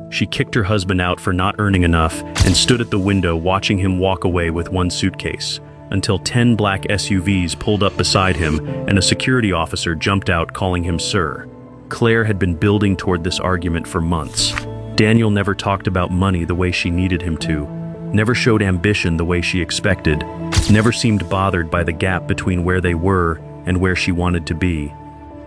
She kicked her husband out for not earning enough and stood at the window watching him walk away with one suitcase, until 10 black SUVs pulled up beside him and a security officer jumped out calling him sir. Claire had been building toward this argument for months. Daniel never talked about money the way she needed him to, never showed ambition the way she expected, never seemed bothered by the gap between where they were and where she wanted to be.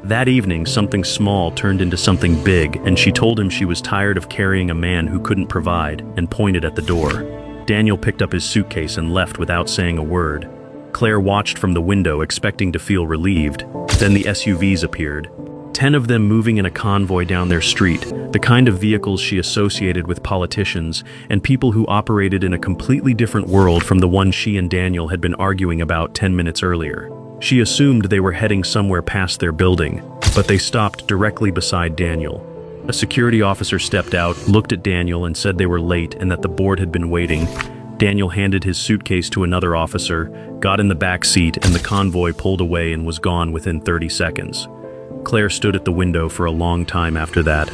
That evening, something small turned into something big, and she told him she was tired of carrying a man who couldn't provide, and pointed at the door. Daniel picked up his suitcase and left without saying a word. Claire watched from the window, expecting to feel relieved. Then the SUVs appeared. 10 of them moving in a convoy down their street, the kind of vehicles she associated with politicians and people who operated in a completely different world from the one she and Daniel had been arguing about 10 minutes earlier. She assumed they were heading somewhere past their building, but they stopped directly beside Daniel. A security officer stepped out, looked at Daniel and said they were late and that the board had been waiting. Daniel handed his suitcase to another officer, got in the back seat, and the convoy pulled away and was gone within 30 seconds. Claire stood at the window for a long time after that.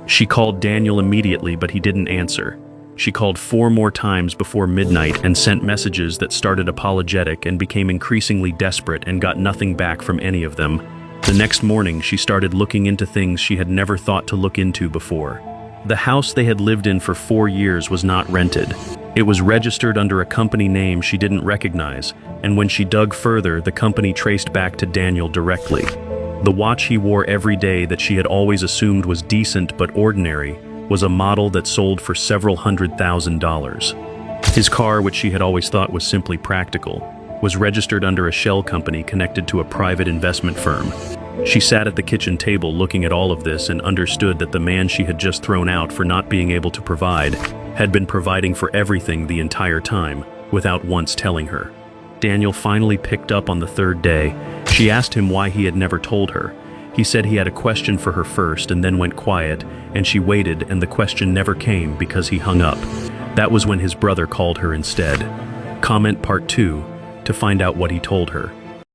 She called Daniel immediately, but he didn't answer. She called 4 more times before midnight and sent messages that started apologetic and became increasingly desperate and got nothing back from any of them. The next morning, she started looking into things she had never thought to look into before. The house they had lived in for 4 years was not rented. It was registered under a company name she didn't recognize, and when she dug further, the company traced back to Daniel directly. The watch he wore every day that she had always assumed was decent but ordinary was a model that sold for several $100,000. His car, which she had always thought was simply practical, was registered under a shell company connected to a private investment firm. She sat at the kitchen table looking at all of this and understood that the man she had just thrown out for not being able to provide had been providing for everything the entire time, without once telling her. Daniel finally picked up on the 3rd day. She asked him why he had never told her. He said he had a question for her first and then went quiet, and she waited and the question never came because he hung up. That was when his brother called her instead. Comment part 2 to find out what he told her.